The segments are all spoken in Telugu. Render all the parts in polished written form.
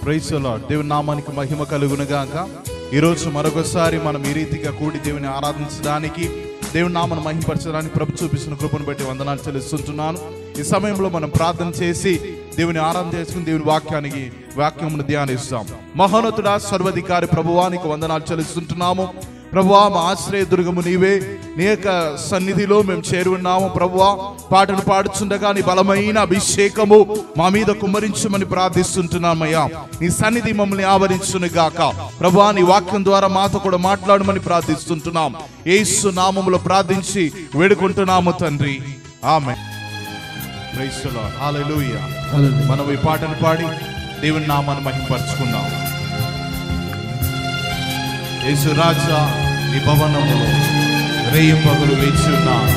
Praise the lord. దేవుని నామానికి మహిమ కలుగును గాక. ఈరోజు మరొకసారి మనం ఈ రీతిగా కూడి దేవుని ఆరాధించడానికి, దేవుని నామను మహిమపరచడానికి ప్రభు చూపిస్తున్న కృపను బట్టి వందనాలు చెల్లిస్తుంటున్నాను. ఈ సమయంలో మనం ప్రార్థన చేసి దేవుని ఆరాధన చేసుకుని దేవుని వాక్యమును ధ్యానిస్తాం. మహోన్నతుడా, సర్వాధికారి ప్రభువానికి వందనాలు చెల్లిస్తుంటున్నాము. ప్రభువా, మా ఆశ్రయ దుర్గము నీవే. నీ యొక్క సన్నిధిలో మేము చేరి ఉన్నాము. ప్రభువా, పాటలు పాడుచుండగా నీ బలమైన అభిషేకము మా మీద కుమ్మరించమని ప్రార్థిస్తుంటున్నామయ్యా. నీ సన్నిధి మమ్మల్ని ఆవరించును గాక. ప్రభువా, నీ వాక్యం ద్వారా మాతో కూడా మాట్లాడమని ప్రార్థిస్తుంటున్నాం. యేసు నామములో ప్రార్థించి వేడుకుంటున్నాము తండ్రి, amen. Praise the lord. Hallelujah. మనం ఈ పాటను పాడి దేవుని నామాన్ని మహిమపరచుకుందాం. యేసు రాజా నీ భవనములో రేయింపగలు వేచి ఉన్నాను.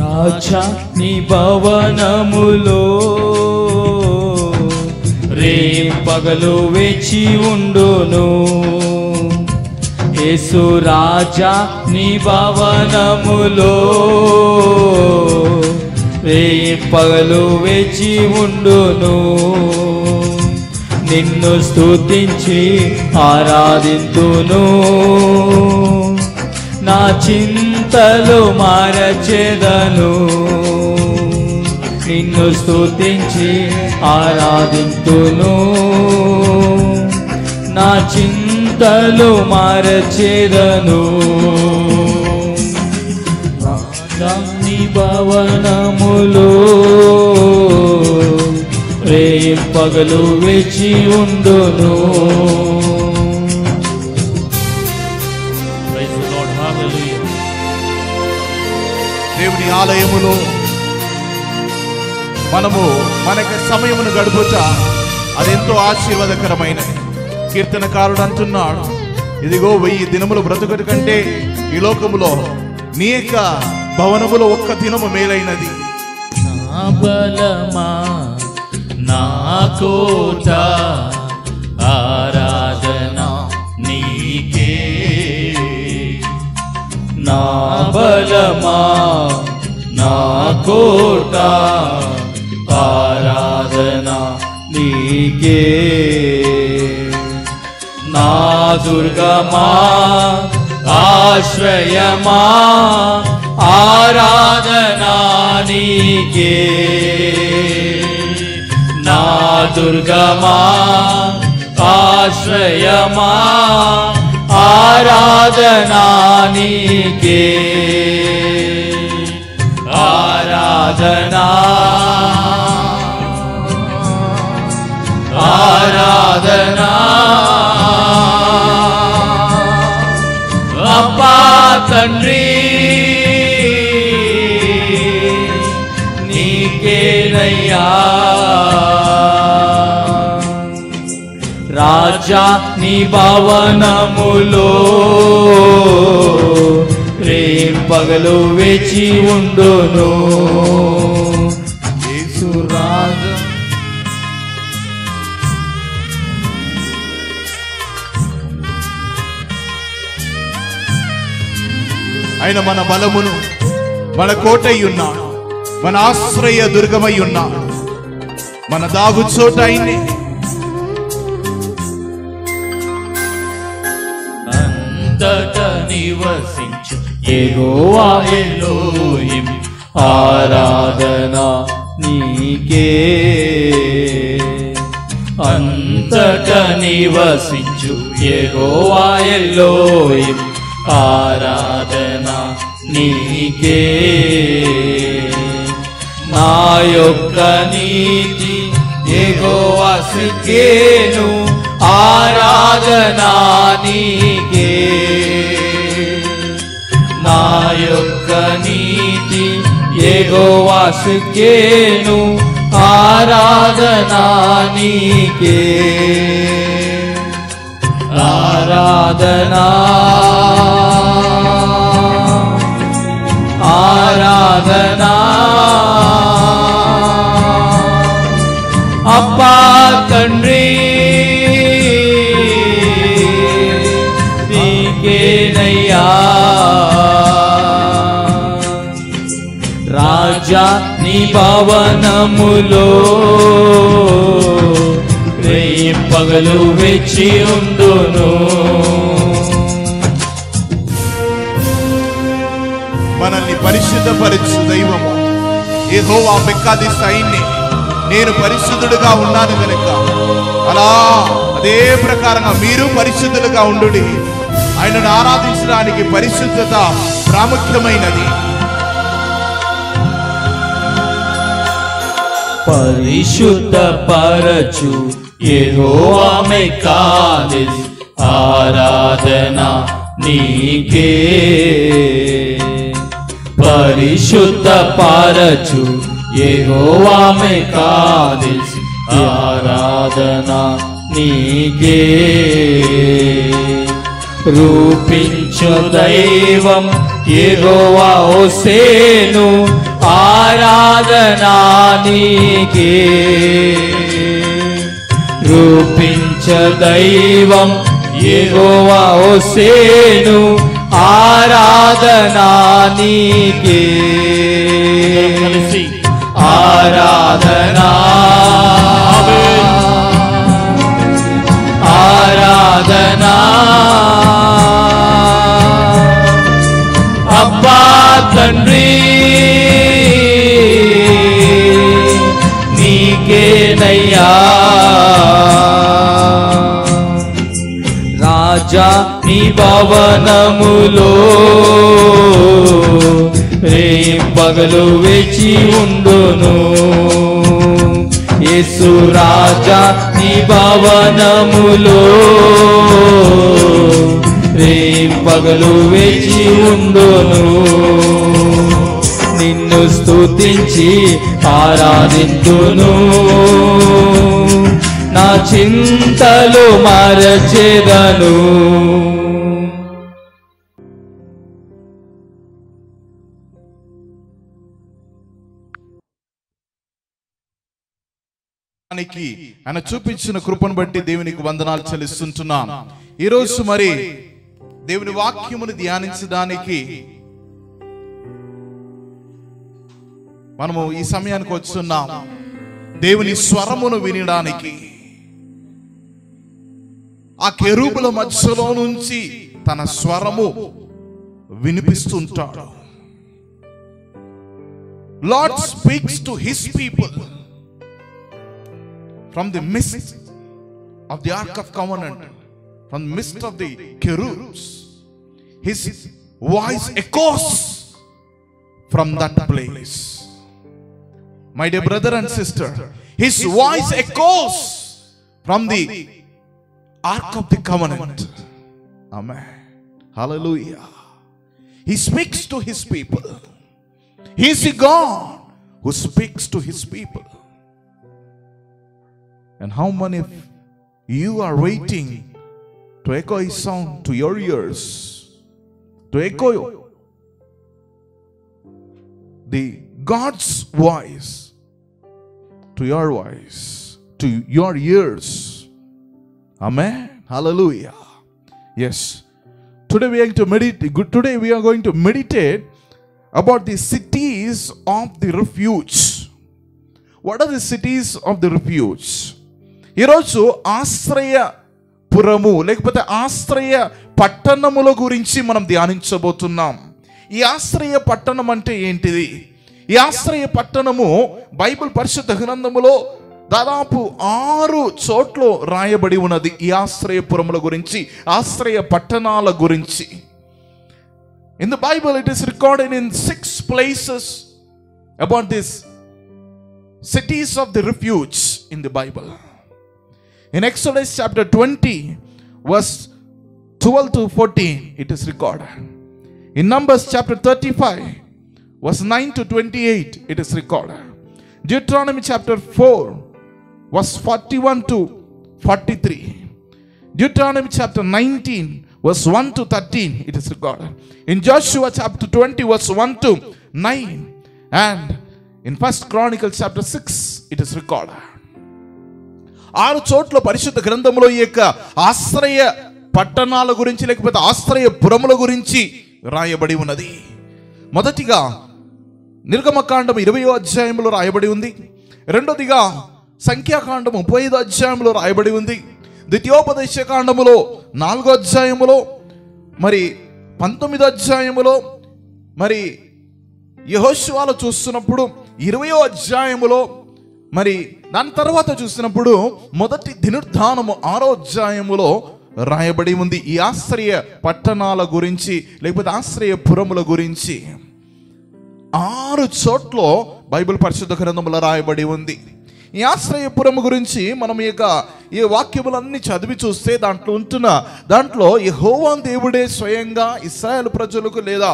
రాజా నీ భవనములో రేయింపగలు వేచి ఉండును. యేసు రాజా నీ భవనములో రేయింపగలు వేచి ఉండును. నిన్ను స్తుతించి ఆరాధింతును. నా చింతలు మరచెదను. నిన్ను స్తుతించి ఆరాధింతును. నా చింతలు మరచెదను. నీ భవనములో రేయింపగలు వేచి ఉండును. దేవుని ఆలయములో మనము మనకి సమయమును గడుపుట అదెంతో ఆశీర్వాదకరమైనది. కీర్తనకారుడు అంటున్నాడు, ఇదిగో 1000 దినములు బ్రతుకుట కంటే ఈ లోకములో నీ యొక్క భవనములో ఒక్క దినము మేలైనది. నా బలమా, నా కోట, ఆరాధన నీకే. నా బలమా, నా కోట, ఆరాధన నీకే. నా దుర్గమా, ఆశ్రయమా, ఆరాధనా నీకే. నా దుర్గమా, ఆశ్రయమా, ఆరాధనా నీకే. ఆరాధనా, ఆరాధనా అబ్బా తండ్రి నీకేనయ్యా. రాజా నీ భవనములో రేయింపగలు వేచి ఉండును. యేసు రాజా ఆయన మన బలమును, మన కోటయ్యున్నాడు, మన ఆశ్రయ దుర్గమై ఉన్నాడు, మన దాగు చోట ఆయన్ని. అంతట నివసించు యెహోవా ఎలోహిం, ఆరాధన నీకే. అంతట నివసించు యెహోవా ఎలోహిం, ఆరాధన నీకే. నా యొక్క నీతి యెహోవా సిక్కేను, ఆరాధన నీకే. నా యొక్క నీతి యెహోవా సిక్కేను, ఆరాధన నీకే. ఆరాధనా, ఆరాధనా అబ్బా తండ్రి నీకేనయ్యా. రాజా నీ నీ భవనములో రేయింపగలు వేచి ఉందును. మనల్ని పరిశుద్ధపరచు దైవము యెహోవా మెక్కాది సైన్యం, నేను పరిశుద్ధుడుగా ఉన్నాను కనుక అలా అదే ప్రకారంగా మీరు పరిశుద్ధులుగా ఉండుడి. ఆయనను ఆరాధించడానికి పరిశుద్ధత ప్రాముఖ్యమైనది. పరిశుద్ధ పరచు యెహోవా మెక్కాదిస్, ఆరాధన నీకే. పరిశుద్ధ పరచు యెహోవా మెక్కాదిస్, ఆరాధన నీకే. రూపించు దైవం యెహోవా హోసేను, ఆరాధన నీకే. రూపించ దైవం యెహోవా హోసేను, ఆరాధన నీకే. ఆరాధన ఆరాధన అబ్బా తండ్రి నీకేనయ్యా. రాజా నీ భవనములో రేయింపగలు వేచి ఉండును. యేసు రాజా నీ భవనములో రేయింపగలు వేచి ఉండును. నిన్ను స్తుతించి ఆరాధింతును, నా చింతలు మరచెదను. ఆయన చూపించిన కృపను బట్టి దేవునికి వందనాలు చెల్లిస్తుంటున్నాను. ఈరోజు మరి దేవుని వాక్యమును ధ్యానించడానికి మనము ఈ సమయానికి వస్తున్నాం. దేవుని స్వరమును వినడానికి ఆ కెరూబుల మధ్యలో నుంచి తన స్వరము వినిపిస్తుంటాడు. Lord speaks to his people from the midst of the Ark of Covenant, from the midst of the cherubs. His voice echoes from that place. My dear brother and sister, his voice echoes from the Ark of the Covenant. Amen. Hallelujah. He speaks to his people. He is a God who speaks to his people. And how many of you are waiting to echo his sound to your ears, to echo the God's voice to your voice, to your ears? Amen. Hallelujah. Yes. Today we are going to meditate about the cities of the refuge. What are the cities of the refuge? ఈరోజు ఆశ్రయపురము లేకపోతే ఆశ్రయ పట్టణముల గురించి మనం ధ్యానించబోతున్నాం. ఈ ఆశ్రయ పట్టణం అంటే ఏంటిది? ఈ ఆశ్రయ పట్టణము బైబిల్ పరిశుద్ధ గ్రంథములో దాదాపు 6 చోట్ల రాయబడి ఉన్నది. ఈ ఆశ్రయపురముల గురించి, ఆశ్రయ పట్టణాల గురించి. In the Bible it is recorded in 6 places about these cities of the refuge in the Bible. In Exodus chapter 20 verse 12 to 14 it is recorded. In Numbers chapter 35 verse 9 to 28 it is recorded. Deuteronomy chapter 4 verse 41 to 43. Deuteronomy chapter 19 verse 1 to 13 it is recorded. In Joshua chapter 20 verse 1 to 9, and in 1 Chronicles chapter 6 it is recorded. 6 చోట్ల పరిశుద్ధ గ్రంథంలో ఈ యొక్క ఆశ్రయ పట్టణాల గురించి లేకపోతే ఆశ్రయ పురముల గురించి రాయబడి ఉన్నది. మొదటిగా నిర్గమకాండం 20వ అధ్యాయంలో రాయబడి ఉంది. రెండోదిగా సంఖ్యాకాండం 35వ అధ్యాయంలో రాయబడి ఉంది. ద్వితీయోపదేశ కాండములో 4వ అధ్యాయములో, మరి 19వ అధ్యాయములో, మరి యెహోషువలో చూస్తున్నప్పుడు 20వ అధ్యాయములో, మరి దాని తర్వాత చూసినప్పుడు మొదటి దినవృత్తాంతము 6వ అధ్యాయములో రాయబడి ఉంది. ఈ ఆశ్రయ పట్టణాల గురించి లేకపోతే ఆశ్రయ పురముల గురించి 6 చోట్ల బైబిల్ పరిశుద్ధ గ్రంథంలో రాయబడి ఉంది. ఈ ఆశ్రయపురము గురించి మనం ఈ వాక్యములన్నీ చదివి చూస్తే దాంట్లో యెహోవా దేవుడే స్వయంగా ఇశ్రాయేలు ప్రజలకు లేదా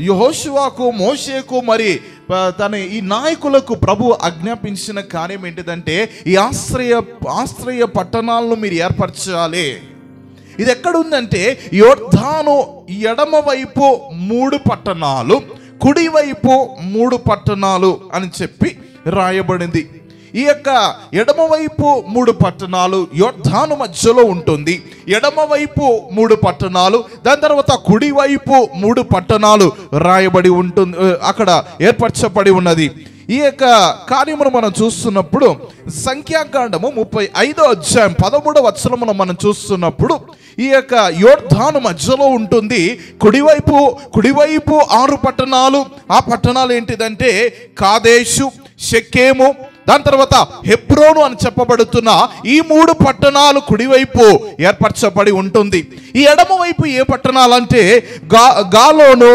యెహోషువకు, మోషేకు, మరి తన ఈ నాయకులకు ప్రభు ఆజ్ఞాపించిన కార్యం ఏంటిదంటే ఈ ఆశ్రయ పట్టణాలను మీరు ఏర్పరచాలి. ఇది ఎక్కడుందంటే యోర్దాను ఎడమ వైపు 3 పట్టణాలు, కుడివైపు 3 పట్టణాలు అని చెప్పి రాయబడింది. ఈ యొక్క ఎడమవైపు 3 పట్టణాలు యోర్దాను మధ్యలో ఉంటుంది. ఎడమవైపు 3 పట్టణాలు, దాని తర్వాత కుడివైపు 3 పట్టణాలు రాయబడి ఉంటుంది, అక్కడ ఏర్పరచబడి ఉన్నది. ఈ యొక్క కార్యమును మనం చూస్తున్నప్పుడు సంఖ్యాకాండము 35వ అధ్యాయం 13వ వచనమును మనం చూస్తున్నప్పుడు ఈ యొక్క యోర్దాను మధ్యలో ఉంటుంది. కుడివైపు 6 పట్టణాలు. ఆ పట్టణాలు ఏంటిదంటే కాదేషు, షెకెము, దాని తర్వాత హెబ్రోను అని చెప్పబడుతున్న ఈ 3 పట్టణాలు కుడివైపు ఏర్పరచబడి ఉంటుంది. ఈ ఎడమ వైపు ఏ పట్టణాలు అంటే గాలోను,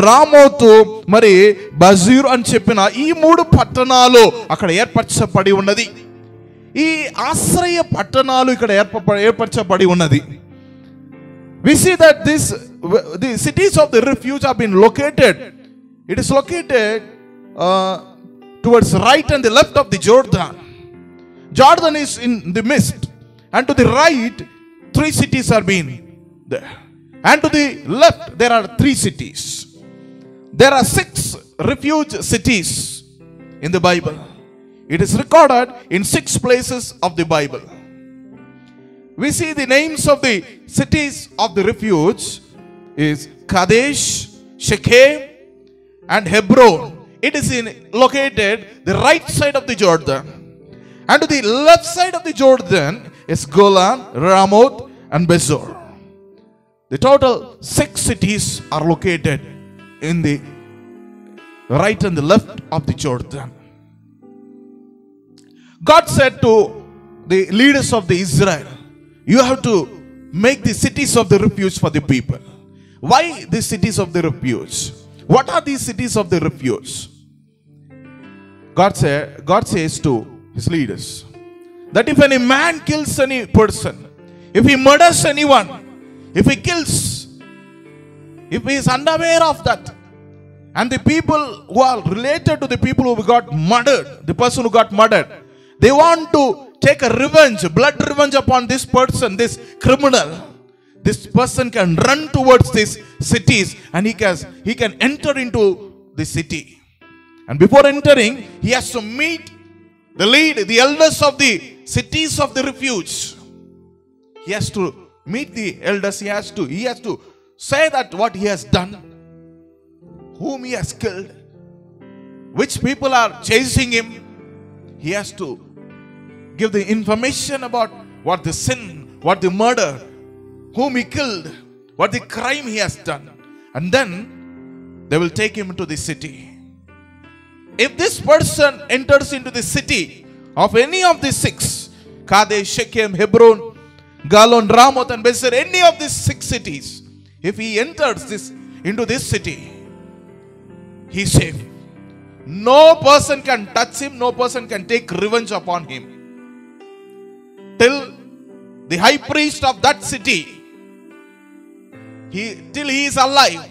రామోతు, మరి బజీరు అని చెప్పిన ఈ 3 పట్టణాలు అక్కడ ఏర్పరచబడి ఉన్నది. ఈ ఆశ్రయ పట్టణాలు ఇక్కడ ఏర్పరచబడి ఉన్నది. We see that the cities of the refuge have been located. It is located towards right and the left of the Jordan. Jordan is in the midst, and to the right 3 cities are being there, and to the left there are 3 cities. There are 6 refuge cities in the Bible. It is recorded in 6 places of the Bible. We see the names of the cities of the refuge is Kadesh, Shechem, and Hebron. It is located the right side of the Jordan, and to the left side of the Jordan is Golan, Ramoth, and Bezor. The total 6 cities are located in the right and the left of the Jordan. God said to the leaders of the Israel, you have to make the cities of the refuge for the people. Why the cities of the refuge? What are these cities of the refuge? God says to his leaders that if any man kills any person, if he murders anyone, if he kills, if he is unaware of that, and the people who are related to the people who got murdered, the person who got murdered, they want to take a revenge, blood revenge upon this person, this criminal, this person can run towards these cities and he can enter into the city. And before entering, he has to meet the elders of the cities of the refuge. He has to meet the elders. He has to say that what he has done, whom he has killed, which people are chasing him. He has to give the information about what the sin, what the murder, whom he killed, what the crime he has done. And then they will take him into the city. If this person enters into the city of any of the 6, Kadesh, Shechem, Hebron, Galon, Ramoth, and Bezer, any of these 6 cities, if he enters into this city, he is safe. No person can touch him, no person can take revenge upon him. Till the high priest of that city, till he is alive,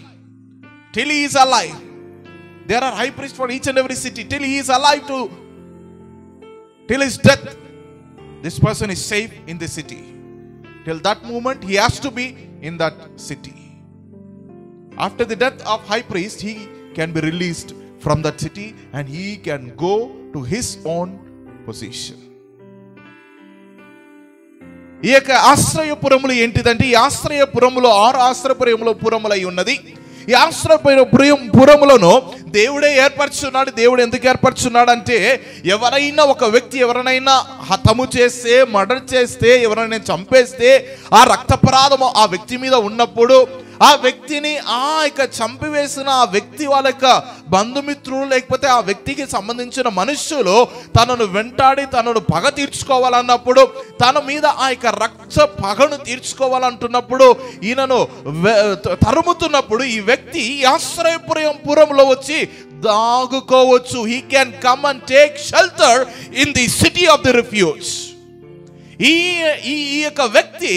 there are high priests for each and every city. Till he is alive, till his death, this person is safe in the city. Till that moment, he has to be in that city. After the death of high priest, he can be released from that city and he can go to his own position. ఈ యొక్క ఆశ్రయపురములు ఏంటిదంటే ఈ ఆశ్రయపురములో 6 ఆశ్రయపురములై ఉన్నది. ఈ ఆశ్రయపురములను దేవుడే ఏర్పరచున్నాడు. దేవుడు ఎందుకు ఏర్పరచున్నాడు అంటే, ఎవరైనా ఒక వ్యక్తి ఎవరినైనా హతము చేస్తే, మర్డర్ చేస్తే, ఎవరైనా చంపేస్తే ఆ రక్తపరాధము ఆ వ్యక్తి మీద ఉన్నప్పుడు ఆ వ్యక్తిని చంపివేసిన ఆ వ్యక్తి వాళ్ళ యొక్క బంధుమిత్రులు లేకపోతే ఆ వ్యక్తికి సంబంధించిన మనుష్యులు తనను వెంటాడి తనను పగ తీర్చుకోవాలన్నప్పుడు, తన మీద ఆ యొక్క రక్త పగను తీర్చుకోవాలంటున్నప్పుడు, ఈయనను తరుముతున్నప్పుడు ఈ వ్యక్తి ఆశ్రయపురంలో వచ్చి దాగుకోవచ్చు. He can come and take shelter in the city of the refuge. ఈ యొక్క వ్యక్తి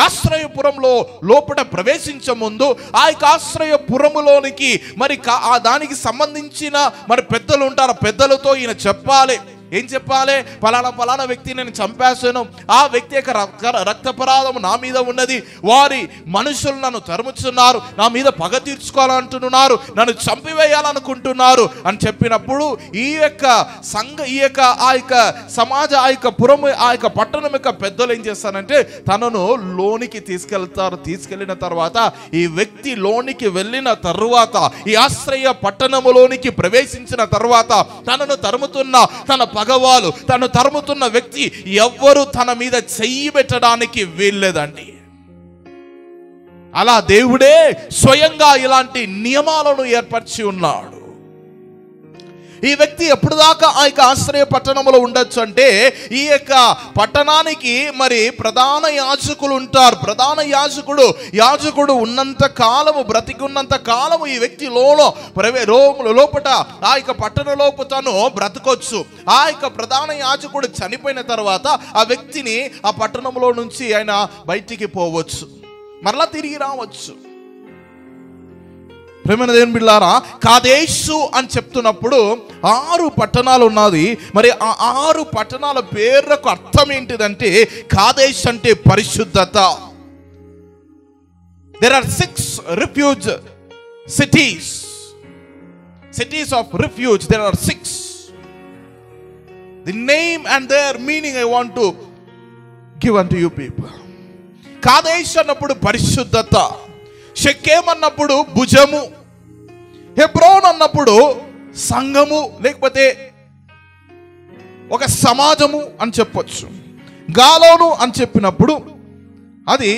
ఆశ్రయపురంలో లోపల ప్రవేశించే ముందు ఆ యొక్క ఆశ్రయపురములోనికి మరి దానికి సంబంధించిన మరి పెద్దలు ఉంటారు. పెద్దలతో ఈయన చెప్పాలి. ఏం చెప్పాలి? పలానా వ్యక్తి నేను చంపేశాను, ఆ వ్యక్తి యొక్క రక్తపరాధము నా మీద ఉన్నది, వారి మనుషులు నన్ను తరుముతున్నారు, నా మీద పగ తీర్చుకోవాలంటున్నారు, నన్ను చంపివేయాలనుకుంటున్నారు అని చెప్పినప్పుడు ఈ యొక్క సమాజ ఆ యొక్క పురం ఆ యొక్క పట్టణం యొక్క పెద్దలు ఏం చేస్తారంటే తనను లోనికి తీసుకెళ్తారు. తీసుకెళ్లిన తర్వాత ఈ వ్యక్తి లోనికి వెళ్ళిన తరువాత, ఈ ఆశ్రయ పట్టణములోనికి ప్రవేశించిన తర్వాత తనను తరుముతున్న తన పగవాలు, తను తరుముతున్న వ్యక్తి ఎవ్వరు తన మీద చెయ్యి పెట్టడానికి వీల్లేదండి. అలా దేవుడే స్వయంగా ఇలాంటి నియమాలను ఏర్పరిచి ఉన్నాడు. ఈ వ్యక్తి ఎప్పుడు దాకా ఆ యొక్క ఆశ్రయ పట్టణంలో ఉండొచ్చు అంటే, ఈ యొక్క పట్టణానికి మరి ప్రధాన యాజకులు ఉంటారు. ప్రధాన యాజకుడు ఉన్నంత కాలము, బ్రతికున్నంత కాలము ఈ వ్యక్తి లోపట ఆ యొక్క పట్టణలోపు తను బ్రతకొచ్చు. ఆ యొక్క ప్రధాన యాజకుడు చనిపోయిన తర్వాత ఆ వ్యక్తిని ఆ పట్టణంలో నుంచి ఆయన బయటికి పోవచ్చు, మరలా తిరిగి రావచ్చు. ప్రేమైన దేవుని బిడ్డలారా, కాదేశు అని చెప్తున్నప్పుడు 6 పట్టణాలు ఉన్నది. మరి ఆ 6 పట్టణాల పేర్లకు అర్థం ఏంటిదంటే, కాదేశ్ అంటే పరిశుద్ధత. There are 6 refuge cities of refuge. There are 6. The name and their meaning I want to give unto you people. కాదేశ్ అన్నప్పుడు పరిశుద్ధత, షెకెమ్ అన్నప్పుడు భుజము, హెబ్రోన్ అన్నప్పుడు సంఘము లేకపోతే ఒక సమాజము అని చెప్పొచ్చు. గాలోను అని చెప్పినప్పుడు అది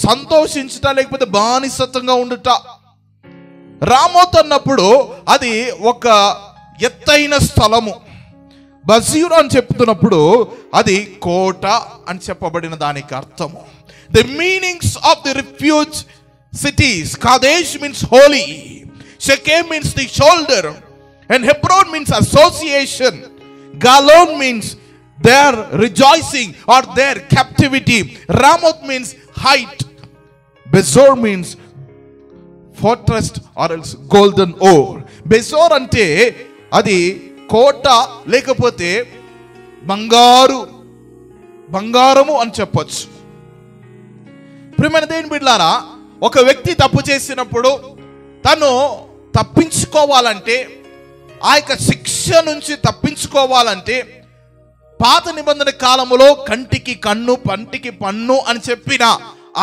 సంతోషించుట లేకపోతే బానిసత్వంగా ఉండుట. రామోత్ అన్నప్పుడు అది ఒక ఎత్తైన స్థలము. బజీరు అని చెప్తున్నప్పుడు అది కోట అని చెప్పబడిన దానికి అర్థము. The meanings of the refuge cities: Kadesh means holy, Shechem means the shoulder, and Hebron means association. Galon means their rejoicing or their captivity. Ramoth means height. Bezor means fortress or else golden ore. Bezor ante adi kota lekapothe బంగారము అని చెప్పొచ్చు. ప్రియమైన దేవుని బిడ్డలారా, ఒక వ్యక్తి తప్పు చేసినప్పుడు తను తప్పించుకోవాలంటే, ఆ యొక్క శిక్ష నుంచి తప్పించుకోవాలంటే, పాత నిబంధన కాలములో కంటికి కన్ను పంటికి పన్ను అని చెప్పిన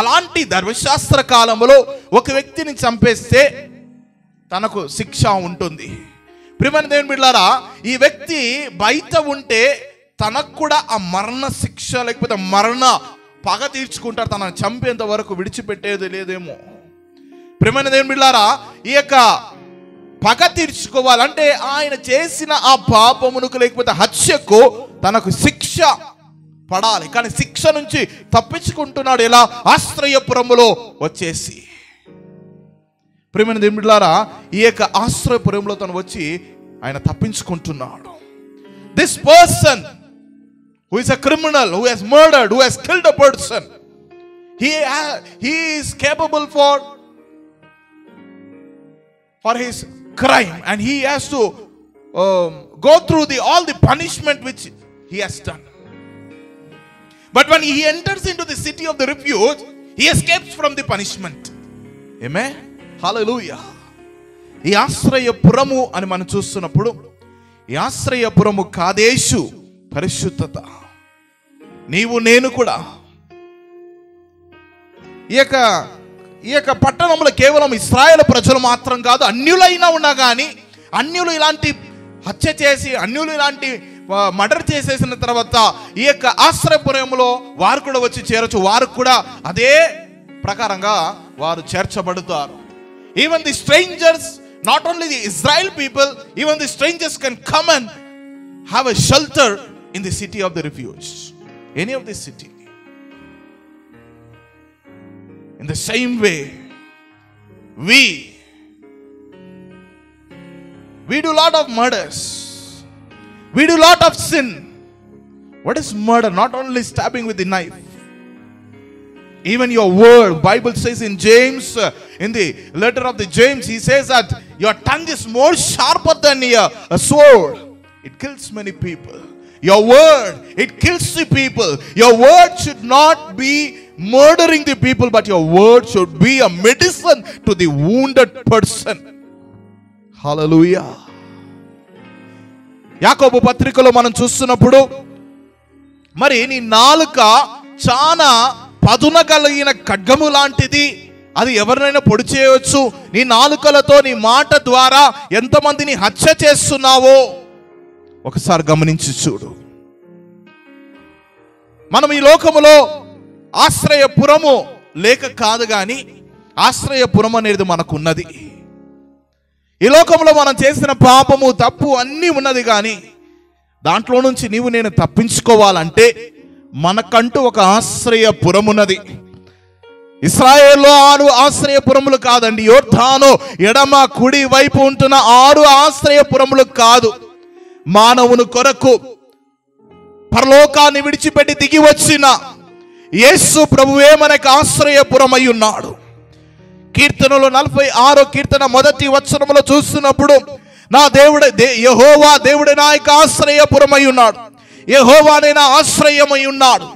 అలాంటి ధర్మశాస్త్ర కాలములో ఒక వ్యక్తిని చంపేస్తే తనకు శిక్ష ఉంటుంది. ప్రియమైన దేవుని బిడ్డలారా, ఈ వ్యక్తి బయట ఉంటే తనకు కూడా ఆ మరణ శిక్ష లేకపోతే మరణ పగ తీర్చుకుంటారు. తనను చంపేంత వరకు విడిచిపెట్టేది లేదేమో. ప్రియమైన దేవుని బిడ్డలారా, ఈ యొక్క పగ తీర్చుకోవాలంటే ఆయన చేసిన ఆ పాపమునకు లేకపోతే హత్యకు తనకు శిక్ష పడాలి. కానీ శిక్ష నుంచి తప్పించుకుంటున్నాడు ఎలా? ఆశ్రయపురములో వచ్చేసి. ప్రియమైన దేవుని బిడ్డలారా, ఈ యొక్క ఆశ్రయపురంలో తను వచ్చి ఆయన తప్పించుకుంటున్నాడు. This person who is a criminal, who has murdered, who has killed a person, he is capable for his crime, and he has to go through all the punishment which he has done. But when he enters into the city of the refuge, he escapes from the punishment. Amen. Hallelujah. ఈ ఆశ్రయపురము అని మనం చూస్తున్నప్పుడు, ఈ ఆశ్రయపురము కాదేశు పరిశుద్ధత. నీవు నేను కూడా ఈ యొక్క ఈ యొక్క పట్టణంలో కేవలం ఇశ్రాయేలు ప్రజలు మాత్రం కాదు, అన్యులైనా ఉన్నా కానీ అన్యులు ఇలాంటి హత్య చేసి, అన్యులు ఇలాంటి మర్డర్ చేసేసిన తర్వాత ఈ యొక్క ఆశ్రయపురంలో వారు కూడా వచ్చి చేరొచ్చు. వారు కూడా అదే ప్రకారంగా వారు చేర్చబడతారు. Even the strangers, not only the Israel people, even the strangers can come and have a shelter in the city of the refuge, any of the city. In the same way, we do lot of murders, we do lot of sin. What is murder? Not only stabbing with the knife, even your word. Bible says in James, in the letter of the James, he says that your tongue is more sharper than a sword. It kills many people. Your word, it kills the people. Your word should not be murdering the people, but your word should be a medicine to the wounded person. Hallelujah. యాకోబు పత్రికలో మనం చూస్తున్నప్పుడు, మరి నీ నాలుక చాలా పదున కలిగిన ఖడ్గము లాంటిది, అది ఎవరినైనా పొడి చేయవచ్చు. నీ నాలుకలతో, నీ మాట ద్వారా ఎంతమందిని హత్య చేస్తున్నావో ఒకసారి గమనించి చూడు. మనం ఈ లోకములో ఆశ్రయపురము లేక కాదు కానీ ఆశ్రయపురం అనేది మనకున్నది. ఈ లోకంలో మనం చేసిన పాపము, తప్పు అన్నీ ఉన్నది, కానీ దాంట్లో నుంచి నీవు నేను తప్పించుకోవాలంటే మనకంటూ ఒక ఆశ్రయపురం ఉన్నది. ఇశ్రాయేల్లో 6 ఆశ్రయపురములు కాదండి, యోర్దాను ఎడమ కుడి వైపు ఉంటున్న 6 ఆశ్రయపురములు కాదు. మానవుని కొరకు పరలోకాన్ని విడిచిపెట్టి దిగి వచ్చిన యేసు ప్రభువే మనకు ఆశ్రయపురమై ఉన్నాడు. కీర్తనలో 46వ కీర్తన 1వ వచనములో చూస్తున్నప్పుడు, నా దేవుడే యెహోవా దేవుడే నా యొక్క ఆశ్రయపురమై ఉన్నాడు, యెహోవానే నా ఆశ్రయమై ఉన్నాడు,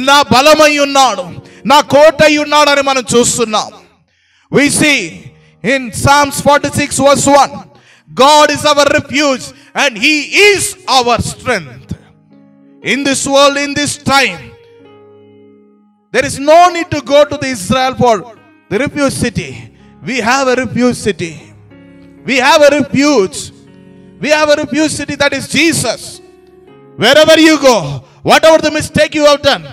నా బలమై ఉన్నాడు, నా కోటై ఉన్నాడు అని మనం చూస్తున్నాం. We see in Psalms 46 verse 1, God is our refuge and He is our strength. In this world, in this time, there is no need to go to the Israel for the refuge city. We have a refuge city. We have a refuge. We have a refuge city, that is Jesus. Wherever you go, whatever the mistake you have done,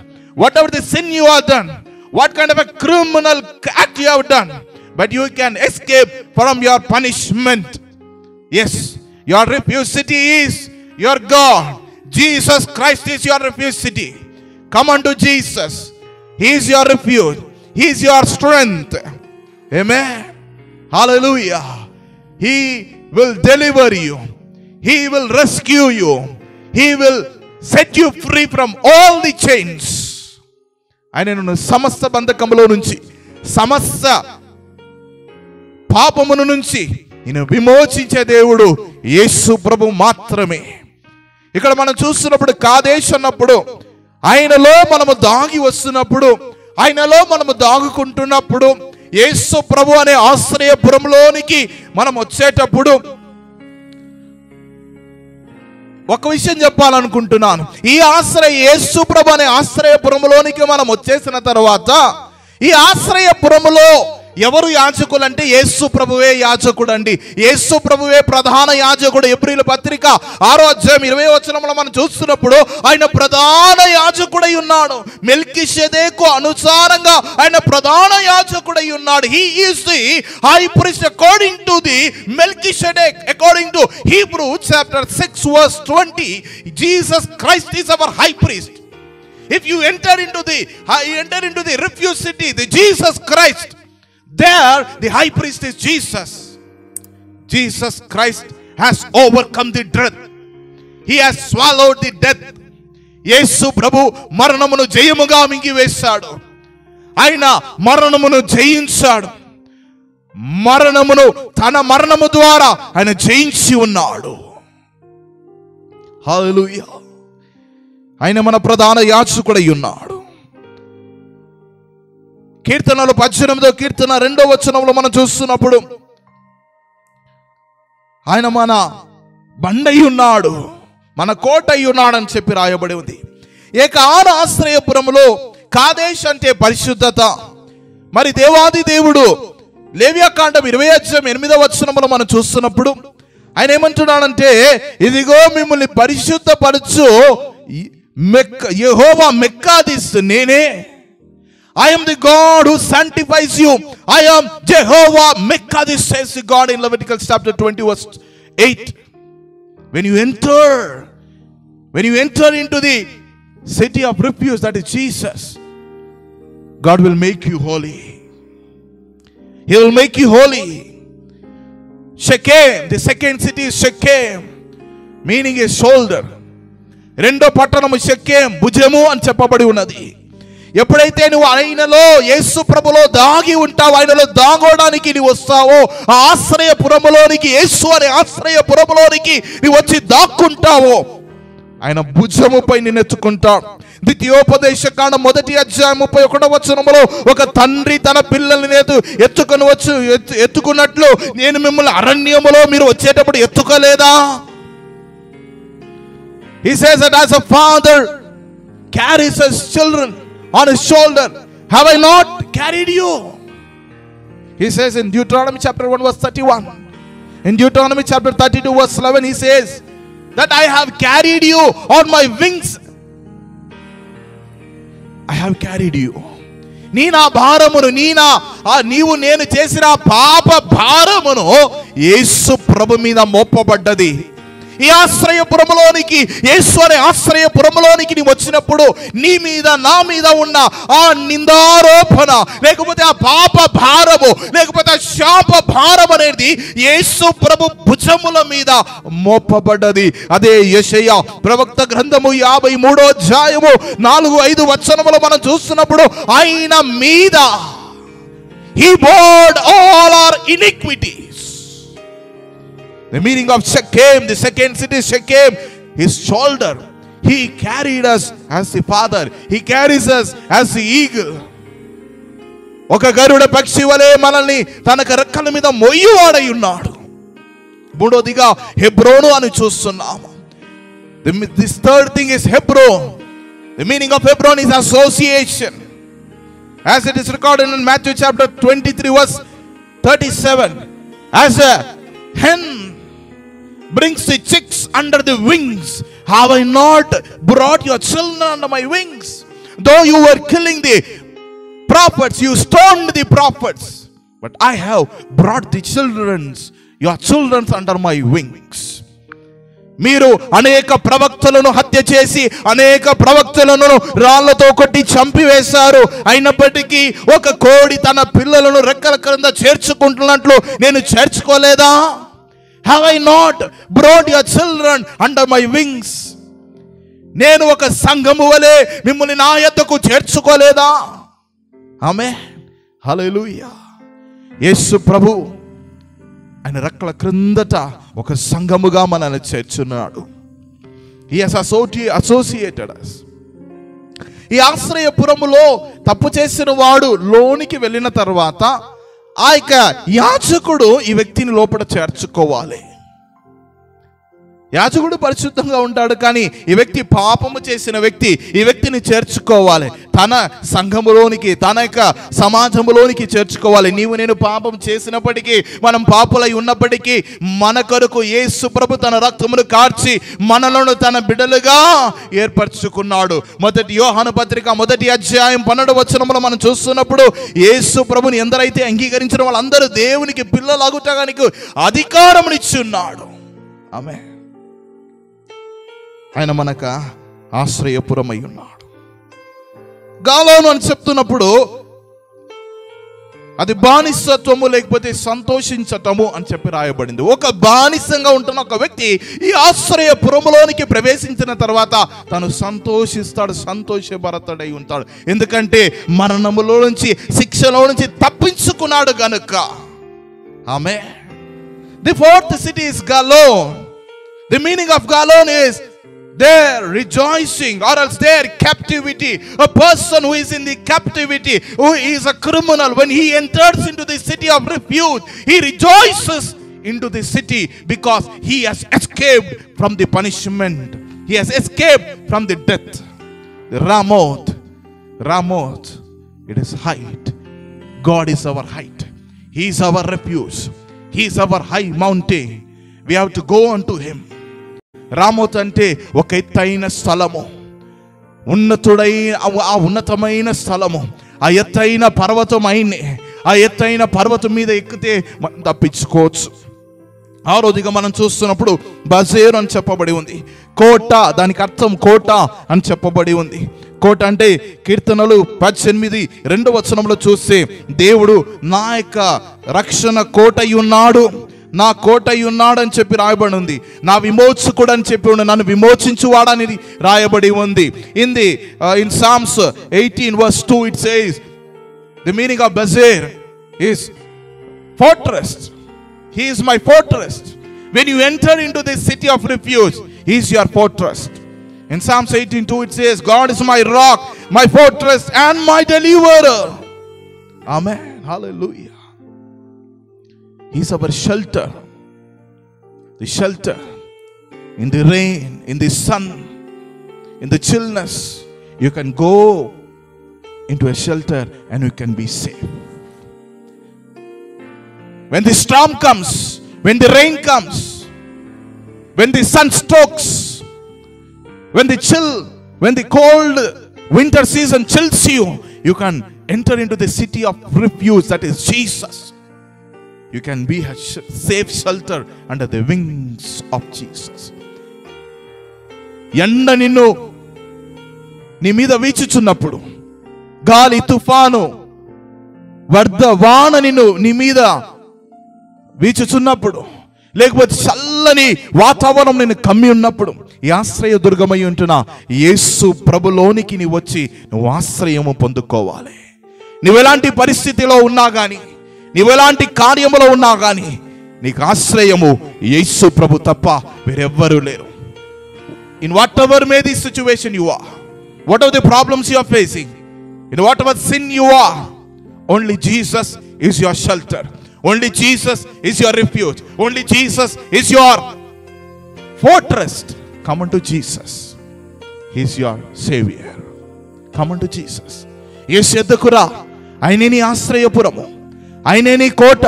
whatever the sin you have done, what kind of a criminal act you have done, but you can escape from your punishment. Yes, your refuge city is your God. Jesus Christ is your refuge city. Come unto Jesus. He is your refuge. He is your strength. Amen. Hallelujah. He will deliver you. He will rescue you. He will set you free from all the chains. ఆయనను సమస్త బంధకములో నుంచి, సమస్త పాపమును నుంచి ఈయన విమోచించే దేవుడు యేసు ప్రభు మాత్రమే. ఇక్కడ మనం చూస్తున్నప్పుడు కాదేశ్ అన్నప్పుడు, ఆయనలో మనము దాగి వస్తున్నప్పుడు, ఆయనలో మనము దాగుకుంటున్నప్పుడు, యేసు ప్రభు అనే ఆశ్రయపురంలోనికి మనం వచ్చేటప్పుడు ఒక విషయం చెప్పాలనుకుంటున్నాను. ఈ యేసు ప్రభు అనే ఆశ్రయపురంలోనికి మనం వచ్చేసిన తర్వాత, ఈ ఆశ్రయపురములో ఎవరు యాజకులు అంటే యేసు ప్రభువే యాజకుడు అండి. యేసు ప్రభువే ప్రధాన యాజకుడు. ఎబ్రీయుల పత్రిక 6వ అధ్యాయం 20వ వచనంలో మనం చూస్తున్నప్పుడు ఆయన ప్రధాన యాజకుడై ఉన్నాడు. మెల్కీషెదెకు అనుసారంగా ఆయన ప్రధాన యాజకుడై ఉన్నాడు. He is the high priest according to the Melchizedek. According to Hebrews chapter 6 verse 20, Jesus Christ is our high priest. If you enter into the refuge city, the Jesus Christ, there the high priest is Jesus. Jesus Christ has overcome the death. He has swallowed the death. యేసు ప్రభు మరణమును జయముగా మింగివేశాడు. ఆయన మరణమును జయించాడు. మరణమును తన మరణము ద్వారా ఆయన జయించి ఉన్నాడు. హల్లెలూయా. ఆయన మన ప్రధాన యాజకుడై ఉన్నాడు. కీర్తనలు 18వ కీర్తన 2వ వచనంలో మనం చూస్తున్నప్పుడు, ఆయన మన బండై ఉన్నాడు, మన కోటై ఉన్నాడు అని చెప్పి రాయబడి ఉంది. ఆశ్రయపురములో కాదేశ్ అంటే పరిశుద్ధత, మరి దేవాది దేవుడు లేవియాకాండం 20:8 మనం చూస్తున్నప్పుడు ఆయన ఏమంటున్నాడంటే, ఇదిగో మిమ్మల్ని పరిశుద్ధపరచు యెహోవా మెక్కాదిస్ నేనే. I am the God who sanctifies you. I am Jehovah Mekkadis, says God in Leviticus chapter 20 verse 8. When you enter into the city of refuge, that is Jesus, God will make you holy. He will make you holy. Shechem, the second city is Shechem, meaning a shoulder. రెండో పట్టణము షెకెం, భుజము అని చెప్పబడి ఉన్నది. ఎప్పుడైతే నువ్వు ఆయనలో, యేసు ప్రభులో దాగి ఉంటావో, ఆయనలో దాగోడానికి నీవు వస్తావో, ఆ ఆశ్రయపురములోనికి, యేసు అనే ఆశ్రయపురములోనికి నీవు వచ్చి దాక్కుంటావో, ఆయన భుజముపై నిన్ను ఎత్తుకుంటాడు. ద్వితీయోపదేశ కాండం 1:31 ఒక తండ్రి తన పిల్లల్ని ఎత్తుకున్నట్లు నేను మిమ్మల్ని అరణ్యములో మీరు వచ్చేటప్పుడు ఎత్తుకోలేదా? He says that as a father carries his children on his shoulder, have I not carried you? He says in Deuteronomy chapter 1 verse 31. In Deuteronomy chapter 32 verse 11 he says that I have carried you on my wings. I have carried you. నీ నా భారమును, నీవు నేను చేసిన పాప భారమును యేసు ప్రభు మీద మోపబడ్డది. ఈ ఆశ్రయపురములోనికి, యేసు అనే ఆశ్రయపురములోనికి నీ వచ్చినప్పుడు నీ మీద, నా మీద ఉన్న ఆ నిందారోపణ, లేకపోతే ఆ పాప భారము, లేకపోతే ఆ శాప భారం అనేది యేసు ప్రభు భుజముల మీద మోపబడ్డది. అదే యెషయా ప్రవక్త గ్రంథము 53:4-5 మనం చూస్తున్నప్పుడు ఆయన మీద he bore all our iniquities. The meaning of Shechem, the second city Shechem, his shoulder. He carried us as the father. He carries us as the eagle. ఒక గరుడ పక్షి వలె మనల్ని తన రెక్కల మీద మోయువాడై ఉన్నాడు. మూడోదిగా హెబ్రోను అని చూస్తున్నాము. This third thing is Hebron. The meaning of Hebron is association. As it is recorded in Matthew chapter 23 verse 37. As a hen brings the chicks under the wings, have I not brought your children under my wings? Though you were killing the prophets, you stoned the prophets, but I have brought the your children under my wings. మీరు అనేక ప్రవక్తలను హత్య చేసి అనేక ప్రవక్తలను రాళ్లతో కొట్టి చంపివేశారు. అయినప్పటికీ ఒక కోడి తన పిల్లలను రెక్కల క్రింద చేర్చుకుంటున్నట్లు నేను చేర్చుకోలేదా? Have I not brought your children under my wings? నేను ఒక సంఘము వలె మిమ్మల్ని నా యొద్దకు చేర్చుకోలేదా? ఆమేన్, హల్లెలూయా. యేసు ప్రభు ఆయన రెక్కల క్రిందట ఒక సంఘముగా మనల్ని చేర్చున్నాడు. He has associated us. ఈ ఆశ్రయపురములో తప్పు చేసిన వాడు లోనికి వెళ్ళిన తర్వాత ఆ యొక్క యాజకుడు ఈ వ్యక్తిని లోపల చేర్చుకోవాలి. యాజకుడు పరిశుద్ధంగా ఉంటాడు, కానీ ఈ వ్యక్తి పాపము చేసిన వ్యక్తి ఈ వ్యక్తిని చేర్చుకోవాలి. తన సంఘములోనికి, తన యొక్క సమాజంలోనికి చేర్చుకోవాలి. నీవు నేను పాపం చేసినప్పటికీ, మనం పాపులై ఉన్నప్పటికీ మన కొరకు యేసు ప్రభు తన రక్తమును కార్చి మనలను తన బిడ్డలుగా ఏర్పరచుకున్నాడు. మొదటి యోహాను పత్రిక 1:12 మనం చూస్తున్నప్పుడు యేసు ప్రభుని ఎందరైతే అంగీకరించిన వాళ్ళందరూ దేవునికి పిల్లలాగుటడానికి అధికారమునిచ్చి ఉన్నాడు. ఆమేన్. ఆయన మనకు ఆశ్రయపురమై ఉన్నాడు. గాలోను అని చెప్తున్నప్పుడు అది బానిసత్వము లేకపోతే సంతోషించటము అని చెప్పి రాయబడింది. ఒక బానిసంగా ఉంటున్న ఒక వ్యక్తి ఈ ఆశ్రయపురములోనికి ప్రవేశించిన తర్వాత తను సంతోషిస్తాడు, సంతోషభరితుడై ఉంటాడు. ఎందుకంటే మరణములో నుంచి, శిక్షలో నుంచి తప్పించుకున్నాడు గనుక. ఆమేన్. The fourth city is Galon. The meaning of Galon is their rejoicing, or else their captivity. A person who is in the captivity, who is a criminal, when he enters into the city of refuge, he rejoices into the city because he has escaped from the punishment. He has escaped from the death. The Ramoth, it is height. God is our height. He is our refuge. He is our high mountain. We have to go unto him. Ramoth అంటే ఒక ఎత్తైన స్థలము, ఉన్నతమైన స్థలము, ఆ ఎత్తైన పర్వతం అయినే. ఆ ఎత్తైన పర్వతం మీద ఎక్కితే మనం తప్పించుకోవచ్చు. ఆ రోజుగా మనం చూస్తున్నప్పుడు బజేర్ అని చెప్పబడి ఉంది. కోట, దానికి అర్థం కోట అని చెప్పబడి ఉంది. కోట అంటే కీర్తనలు 18:2 చూస్తే దేవుడు నా యొక్క రక్షణ కోట ఉన్నాడు, నా కోట ఉన్నాడు అని చెప్పి రాయబడి ఉంది. నా విమోచకుడు అని చెప్పి నన్ను విమోచించువాడని రాయబడి ఉంది. In Psalms 18:2 it says the meaning of Bezer is fortress. He is my fortress. When you enter into this city of refuge, he is your fortress. In Psalms 18:2 it says, God is my rock, my fortress and my deliverer. Amen. Hallelujah. He is our shelter. The shelter in the rain, in the sun, in the chillness. You can go into a shelter and you can be safe. When the storm comes, when the rain comes, when the sun strokes, when the cold winter season chills you, you can enter into the city of refuge, that is Jesus. You can be a safe shelter under the wings of Jesus. ఎండ నిన్ను నీ మీద వీచుచున్నప్పుడు, గాలి తుఫాను వరద వాన నిన్ను నీ మీద వీచుచున్నప్పుడు, లేకపోతే చల్లని వాతావరణం నేను కమ్మి ఉన్నప్పుడు, ఈ ఆశ్రయ దుర్గమై ఉంటున్న యేసు ప్రభులోనికి నీ వచ్చి నువ్వు ఆశ్రయము పొందుకోవాలి. నువ్వెలాంటి పరిస్థితిలో ఉన్నా కానీ, నువ్వెలాంటి కార్యములో ఉన్నా కానీ, నీకు ఆశ్రయము యేసు ప్రభు తప్ప వేరెవ్వరూ లేరు. In whatever may the situation you are, whatever the problems you are facing, in whatever sin you are, only Jesus is your shelter. Only Jesus is your refuge. Only Jesus is your fortress. Come unto Jesus. He is your savior. Come unto Jesus. యేసు యొద్దకు రా. ఆయనే నీ ఆశ్రయపురము, ఆయనే నీ కోట,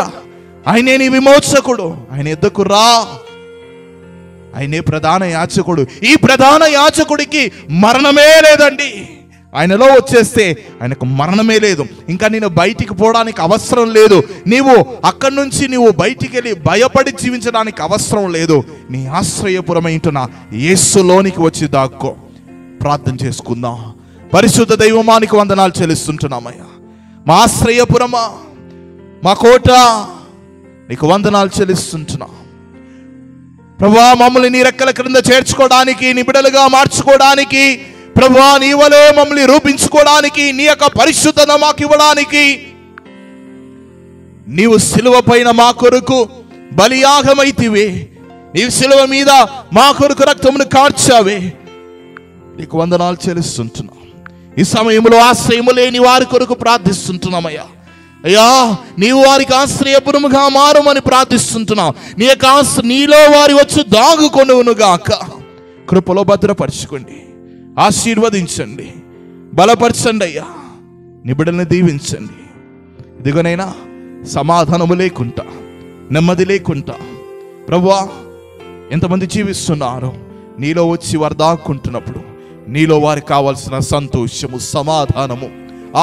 ఆయనే నీ విమోచకుడు. ఆయన యొద్దకు రా. ఆయనే ప్రధాన యాజకుడు. ఈ ప్రధాన యాజకుడికి మరణమే లేదండి. ఆయనలో వచ్చేస్తే ఆయనకు మరణమే లేదు. ఇంకా నేను బయటికి పోవడానికి అవసరం లేదు. నీవు అక్కడి నుంచి నీవు బయటికి వెళ్ళి భయపడి జీవించడానికి అవసరం లేదు. నీ ఆశ్రయపురమైంటున్న యేసులోనికి వచ్చి దాక్కో. ప్రార్థన చేసుకుందాం. పరిశుద్ధ దైవమానికి వందనాలు చెల్లిస్తుంటున్నామయ్యా. మా ఆశ్రయపురమా, మా కోట, నీకు వందనాలు చెల్లిస్తుంటున్నా. ప్రభువా, మమ్మల్ని నీ రెక్కల క్రింద చేర్చుకోవడానికి, నీ బిడ్డలుగా మార్చుకోవడానికి, ప్రభువా నీ వలే మమ్మల్ని రూపించుకోవడానికి, నీ యొక్క పరిశుద్ధత మాకు ఇవ్వడానికి, నీవు సిలువ పైన మా కొరకు బలియాగమైతివే. నీవు సిలువ మీద మా కొరకు రక్తమును కార్చావే. నీకు వందనాలు చెల్లిస్తుంటున్నాం. ఈ సమయంలో ఆశ్రయము లేని వారి కొరకు ప్రార్థిస్తుంటున్నామయ్యా. అయ్యా, నీవు వారికి ఆశ్రయపురముగా మారమని ప్రార్థిస్తుంటున్నావు. నీ యొక్క నీలో వారి వచ్చి దాగుకొనుగాక. కృపలో భద్రపరచుకోండి, ఆశీర్వదించండి, బలపరచండి అయ్యా. నీ బిడ్డల్ని దీవించండి. ఇదిగోనైనా సమాధానము లేకుండా, నెమ్మది లేకుండా ప్రభువా ఎంతమంది జీవిస్తున్నారో, నీలో వచ్చి వారు దాక్కుంటున్నప్పుడు నీలో వారికి కావాల్సిన సంతోషము, సమాధానము,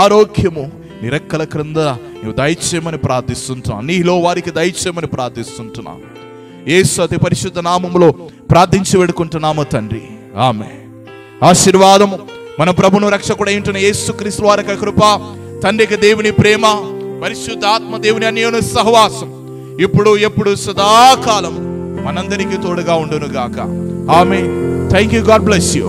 ఆరోగ్యము నీ రెక్కల క్రింద నువ్వు దయచేయమని ప్రార్థిస్తుంటున్నావు. నీలో వారికి దయచేయమని ప్రార్థిస్తుంటున్నావు. యేసు అతి పరిశుద్ధ నామములో ప్రార్థించి వేడుకుంటున్నాము తండ్రి. ఆమేన్. ఆశీర్వాదము మన ప్రభును రక్షకుడైన యేసుక్రీస్తు వారి యొక్క కృప, తండ్రికి దేవుని ప్రేమ, పరిశుద్ధ ఆత్మ దేవుని అన్యోన్య సహవాసం ఇప్పుడు ఎప్పుడు సదాకాలం మనందరికీ తోడుగా ఉండును గాక. Amen. Thank you. God bless you.